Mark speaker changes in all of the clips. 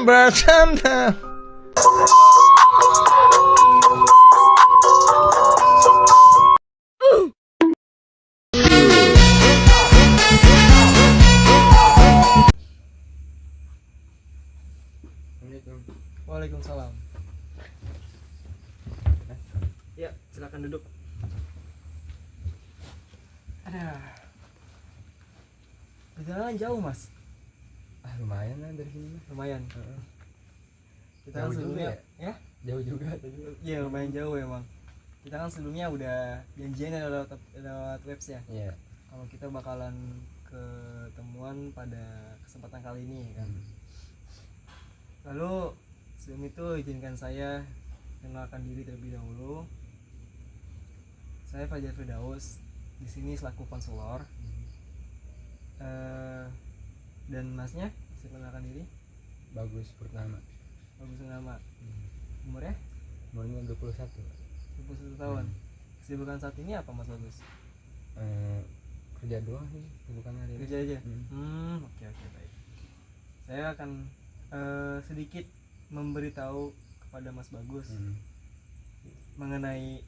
Speaker 1: bercanda.
Speaker 2: Waalaikumsalam. Ya, silakan duduk. Ada perjalanan jauh, Mas.
Speaker 3: Lumayan lah dari sini mah.
Speaker 2: Lumayan. Kita kan
Speaker 3: Jauh juga
Speaker 2: sebelumnya ya?
Speaker 3: Jauh juga tadi.
Speaker 2: Iya, lumayan jauh emang. Kita kan sebelumnya udah janjian lewat webs ya.
Speaker 3: Iya.
Speaker 2: Kalau kita bakalan ketemuan pada kesempatan kali ini kan. Lalu sebelum itu izinkan saya kenalkan diri terlebih dahulu. Saya Fajar Firdaus, di sini selaku konselor. Dan masnya bisa kenalkan diri?
Speaker 3: Bagus Purnama.
Speaker 2: Bagus nama. Umurnya?
Speaker 3: Umurnya 21
Speaker 2: tahun. Kesibukan saat ini apa, Mas Bagus?
Speaker 3: Kerja doang sih, bukan hari
Speaker 2: Kerja aja. Oke, baik. Saya akan sedikit memberitahu kepada Mas Bagus mengenai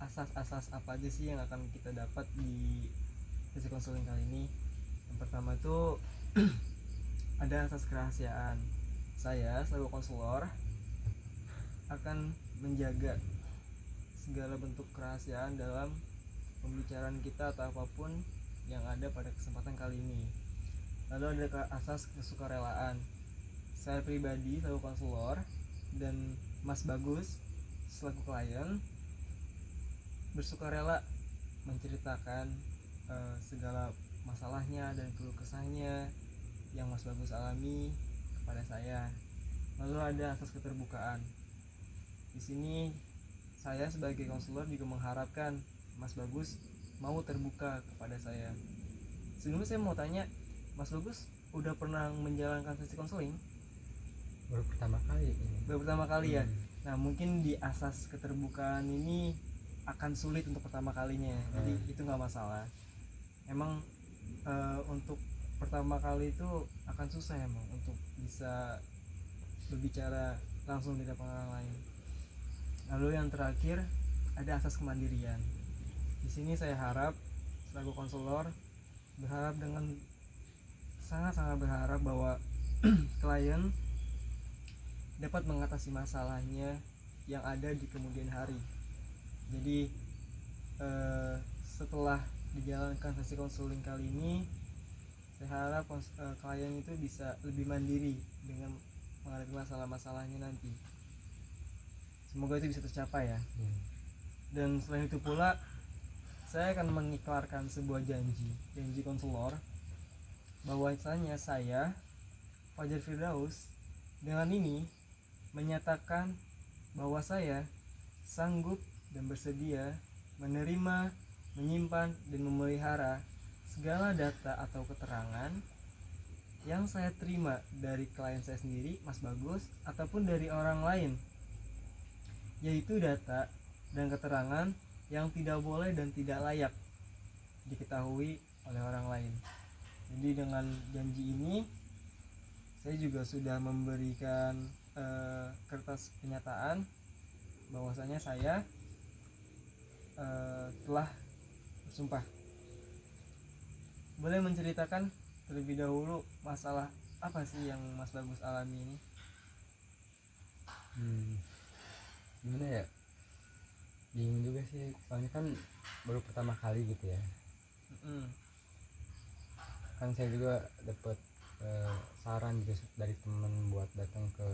Speaker 2: asas-asas apa aja sih yang akan kita dapat di sesi konseling kali ini. Yang pertama itu ada asas kerahasiaan. Saya selaku konselor akan menjaga segala bentuk kerahasiaan dalam pembicaraan kita atau apapun yang ada pada kesempatan kali ini. Lalu ada asas kesukarelaan. Saya pribadi selaku konselor dan Mas Bagus selaku klien bersukarela menceritakan segala masalahnya dan keluh kesahnya yang Mas Bagus alami kepada saya. Lalu ada asas keterbukaan. Di sini saya sebagai konselor juga mengharapkan Mas Bagus mau terbuka kepada saya. Sebelumnya saya mau tanya, Mas Bagus udah pernah menjalankan sesi konseling?
Speaker 3: Baru pertama kali ini.
Speaker 2: Baru pertama kali ya. Nah, mungkin di asas keterbukaan ini akan sulit untuk pertama kalinya. Jadi itu nggak masalah. Emang untuk pertama kali itu akan susah emang untuk bisa berbicara langsung di depan orang lain. Lalu yang terakhir ada asas kemandirian. Di sini saya harap selaku konselor berharap dengan sangat-sangat berharap bahwa klien dapat mengatasi masalahnya yang ada di kemudian hari. Jadi setelah dijalankan sesi konseling kali ini, saya harap klien itu bisa lebih mandiri dengan menghadapi masalah-masalahnya nanti. Semoga itu bisa tercapai ya. Dan selain itu pula, saya akan mengiklarkan sebuah janji konselor bahwasanya saya Fajar Firdaus dengan ini menyatakan bahwa saya sanggup dan bersedia menerima, menyimpan dan memelihara segala data atau keterangan yang saya terima dari klien saya sendiri, Mas Bagus, ataupun dari orang lain, yaitu data dan keterangan yang tidak boleh dan tidak layak diketahui oleh orang lain. Jadi dengan janji ini saya juga sudah memberikan kertas pernyataan bahwasanya saya telah bersumpah. Boleh menceritakan terlebih dahulu masalah apa sih yang Mas Bagus alami ini?
Speaker 3: Gimana ya, bingung juga sih, soalnya kan baru pertama kali gitu ya. Kan saya juga dapat saran juga dari temen buat datang ke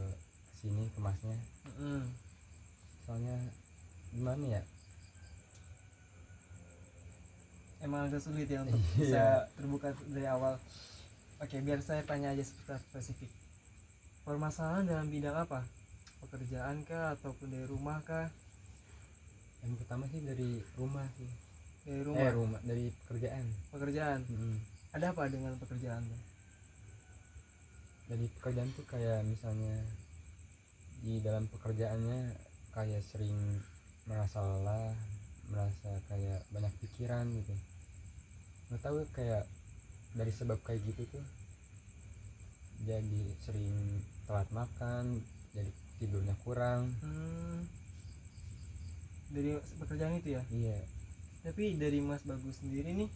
Speaker 3: sini ke masnya. Soalnya gimana ya,
Speaker 2: emang agak sulit ya untuk bisa terbuka dari awal. Oke, biar saya tanya aja spesifik. Permasalahan dalam bidang apa? Pekerjaan kah ataupun dari rumah kah?
Speaker 3: yang pertama sih dari rumah sih.
Speaker 2: Dari rumah.
Speaker 3: Dari pekerjaan.
Speaker 2: Ada apa dengan pekerjaan?
Speaker 3: Dari pekerjaan tuh kayak misalnya di dalam pekerjaannya kayak sering merasa lelah, merasa kayak banyak pikiran gitu. Nggak tahu kayak dari sebab kayak gitu tuh jadi sering telat makan, jadi tidurnya kurang.
Speaker 2: Dari pekerjaan itu ya.
Speaker 3: Iya.
Speaker 2: Tapi dari Mas Bagus sendiri nih,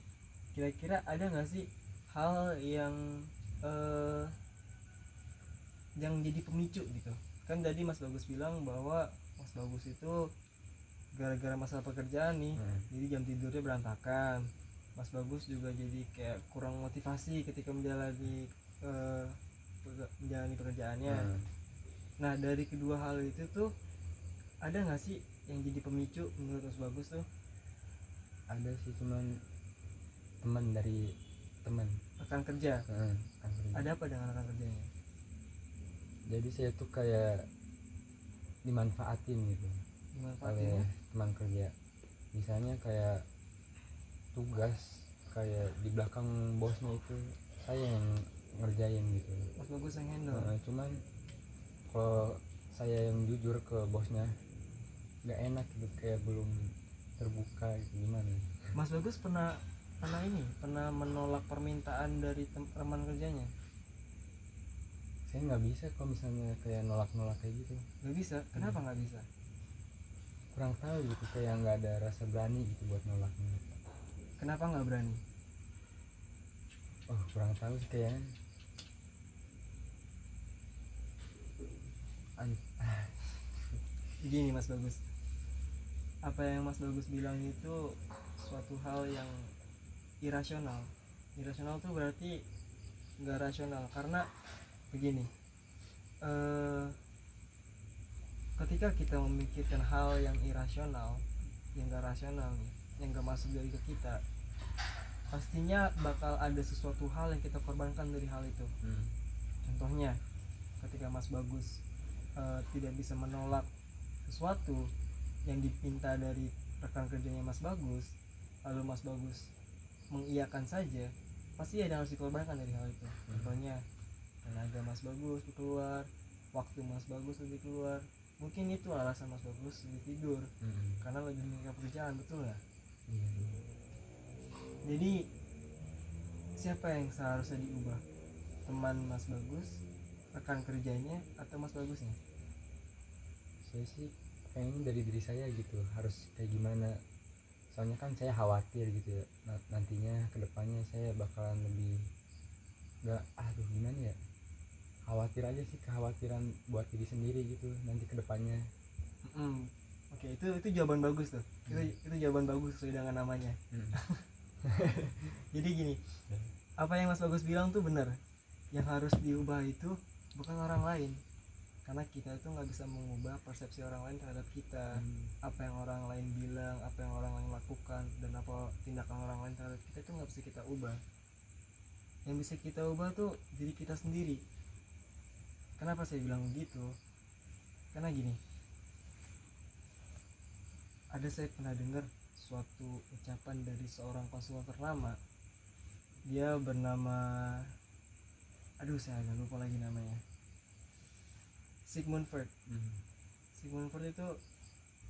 Speaker 2: kira-kira ada nggak sih hal yang jadi pemicu gitu? Kan tadi Mas Bagus bilang bahwa Mas Bagus itu gara-gara masalah pekerjaan nih, jadi jam tidurnya berantakan. Mas Bagus juga jadi kayak kurang motivasi ketika menjalani pekerjaannya. Nah dari kedua hal itu tuh ada nggak sih yang jadi pemicu menurut Mas Bagus tuh?
Speaker 3: Ada sih, cuman teman dari teman
Speaker 2: Rekan kerja.
Speaker 3: rekan kerja.
Speaker 2: Ada apa dengan rekan kerjanya?
Speaker 3: Jadi saya tuh kayak dimanfaatin gitu oleh teman kerja. Misalnya kayak tugas kayak di belakang bosnya itu saya yang ngerjain gitu.
Speaker 2: Mas Bagus yang handle.
Speaker 3: Cuman kalau saya yang jujur ke bosnya nggak enak gitu, kayak belum terbuka gitu. Gimana?
Speaker 2: Mas Bagus pernah menolak permintaan dari teman kerjanya?
Speaker 3: Saya nggak bisa kalau misalnya kayak nolak kayak gitu.
Speaker 2: Nggak bisa. Kenapa nggak bisa?
Speaker 3: Kurang tahu gitu, kayak nggak ada rasa berani gitu buat nolaknya.
Speaker 2: Kenapa nggak berani?
Speaker 3: Kurang tahu sih kayaknya.
Speaker 2: Gini Mas Bagus, apa yang Mas Bagus bilang itu suatu hal yang irasional. Irasional tuh berarti nggak rasional, karena begini, ketika kita memikirkan hal yang irasional, yang nggak rasional nih, yang nggak masuk dari ke kita, pastinya bakal ada sesuatu hal yang kita korbankan dari hal itu. Contohnya ketika Mas Bagus tidak bisa menolak sesuatu yang dipinta dari rekan kerjanya Mas Bagus, lalu Mas Bagus mengiyakan saja, pasti ada yang harus dikorbankan dari hal itu. Contohnya tenaga Mas Bagus keluar, waktu Mas Bagus lebih keluar, mungkin itu alasan Mas Bagus lebih tidur karena lagi memikirkan pekerjaan, betul nggak? Jadi siapa yang seharusnya diubah? Teman Mas Bagus, rekan kerjanya, atau Mas Bagusnya?
Speaker 3: Saya sih pengen dari diri saya gitu, harus kayak gimana. Soalnya kan saya khawatir gitu ya, nantinya kedepannya saya bakalan lebih gimana ya, khawatir aja sih, kekhawatiran buat diri sendiri gitu nanti kedepannya.
Speaker 2: Oke, itu jawaban bagus tuh. Itu jawaban bagus sesuai dengan namanya. Jadi gini, apa yang Mas Bagus bilang tuh benar. Yang harus diubah itu bukan orang lain, karena kita itu nggak bisa mengubah persepsi orang lain terhadap kita. Apa yang orang lain bilang, apa yang orang lain lakukan, dan apa tindakan orang lain terhadap kita itu nggak bisa kita ubah. Yang bisa kita ubah tuh diri kita sendiri. Kenapa saya bilang begitu? Karena gini, saya pernah dengar suatu ucapan dari seorang konsultan ternama. Dia bernama, saya agak lupa lagi namanya, Sigmund Freud. Sigmund Freud itu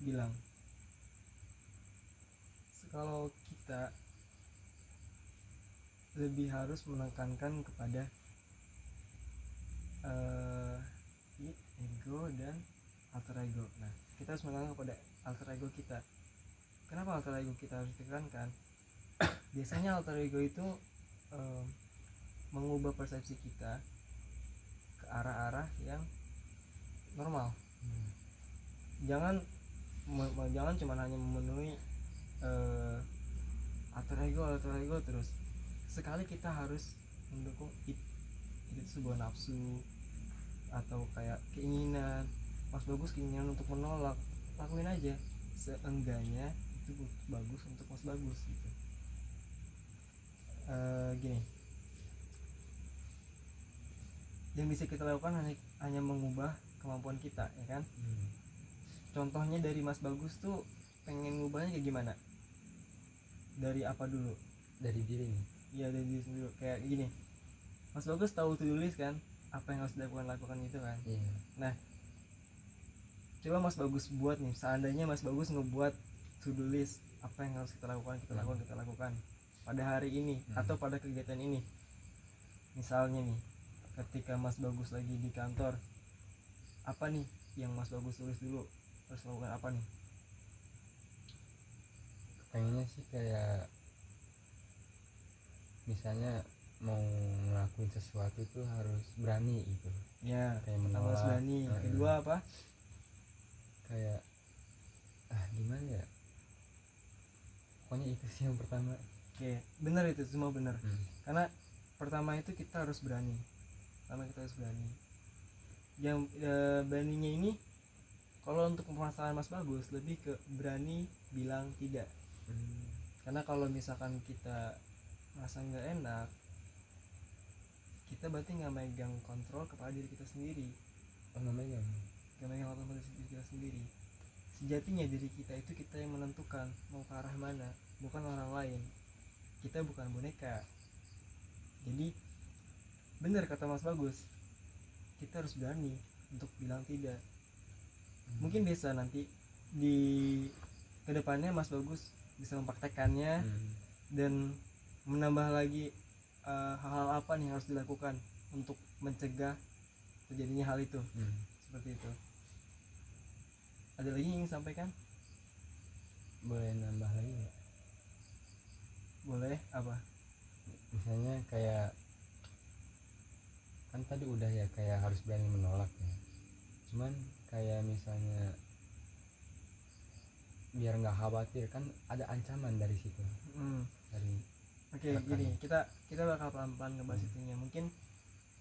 Speaker 2: bilang, kalau kita lebih harus menekankan kepada ego dan alter ego. Nah, kita harus menekankan kepada alter ego kita. Kenapa alter ego kita harus ditekankan? Biasanya alter ego itu mengubah persepsi kita ke arah-arah yang normal. Jangan cuma hanya memenuhi alter ego terus. Sekali kita harus mendukung itu sebuah nafsu atau kayak keinginan. Mas Bagus keinginan untuk menolak, lakuin aja, seenggaknya itu bagus untuk Mas Bagus gitu. Gini, yang bisa kita lakukan hanya mengubah kemampuan kita, ya kan? Contohnya dari Mas Bagus tuh pengen ngubahnya kayak gimana? Dari apa dulu?
Speaker 3: Dari diri nih.
Speaker 2: Iya, dari diri dulu. Kayak gini, Mas Bagus tahu to-do list kan? Apa yang harus lakukan itu kan? Nah, coba Mas Bagus buat nih, seandainya Mas Bagus ngebuat to-do list, apa yang harus kita lakukan pada hari ini atau pada kegiatan ini. Misalnya nih, ketika Mas Bagus lagi di kantor, apa nih yang Mas Bagus tulis dulu, harus melakukan apa nih?
Speaker 3: pengennya sih kayak misalnya mau ngelakuin sesuatu tuh harus berani gitu,
Speaker 2: Ya,
Speaker 3: kayak
Speaker 2: pertama harus
Speaker 3: menolak.
Speaker 2: berani. Kedua apa?
Speaker 3: Kayak gimana ya, pokoknya itu sih yang pertama.
Speaker 2: Oke, benar itu semua benar.
Speaker 3: Hmm.
Speaker 2: Karena pertama itu kita harus berani. Pertama kita harus berani. Yang beraninya ini, kalau untuk permasalahan Mas Bagus lebih ke berani bilang tidak. Karena kalau misalkan kita merasa nggak enak, kita berarti nggak megang kontrol kepada diri kita sendiri,
Speaker 3: Oh namanya
Speaker 2: nggak megang kontrol pada diri kita sendiri. Sejatinya diri kita itu kita yang menentukan mau ke arah mana, bukan orang lain. Kita bukan boneka. Jadi benar kata Mas Bagus, kita harus berani untuk bilang tidak. Mungkin bisa nanti di kedepannya Mas Bagus bisa mempraktekkannya dan menambah lagi hal-hal apa nih yang harus dilakukan untuk mencegah terjadinya hal itu. Seperti itu. Ada lagi yang ingin sampaikan?
Speaker 3: boleh nambah lagi nggak?
Speaker 2: Boleh. Apa?
Speaker 3: Misalnya kayak kan tadi udah ya, kayak harus berani menolak ya, cuman kayak misalnya biar nggak khawatir kan ada ancaman dari situ, dari
Speaker 2: Oke, gini, kita bakal pelan-pelan ngebahas itunya. Mungkin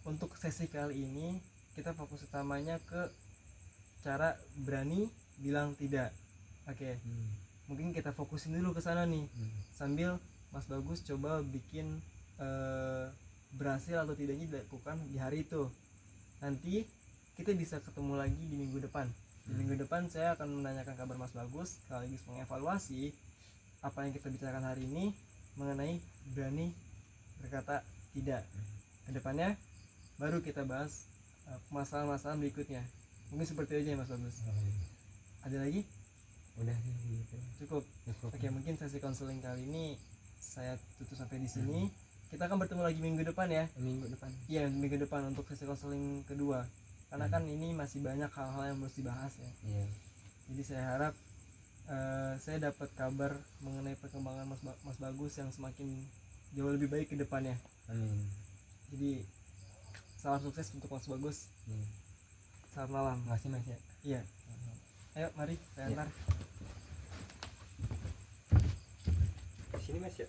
Speaker 2: untuk sesi kali ini kita fokus utamanya ke cara berani bilang tidak. Oke, mungkin kita fokusin dulu ke sana nih, sambil Mas Bagus coba bikin berhasil atau tidaknya dilakukan di hari itu. Nanti kita bisa ketemu lagi di minggu depan. Di minggu depan saya akan menanyakan kabar Mas Bagus, sekaligus mengevaluasi apa yang kita bicarakan hari ini mengenai berani berkata tidak. Kedepannya baru kita bahas masalah-masalah berikutnya. Mungkin seperti aja ya Mas Bagus. Ada lagi?
Speaker 3: udah sih gitu.
Speaker 2: Cukup. Oke, mungkin sesi konseling kali ini saya tutup sampai di sini. Kita akan bertemu lagi minggu depan ya.
Speaker 3: Minggu depan.
Speaker 2: Iya, minggu depan untuk sesi konseling kedua. Karena kan ini masih banyak hal-hal yang harus dibahas ya.
Speaker 3: Iya.
Speaker 2: Jadi saya harap saya dapat kabar mengenai perkembangan Mas Bagus yang semakin jauh lebih baik ke depannya.
Speaker 3: Amin.
Speaker 2: Jadi salam sukses untuk Mas Bagus. Selamat malam.
Speaker 3: Makasih Mas ya.
Speaker 2: Iya. Ayo mari saya antar.
Speaker 3: Sini Mas ya.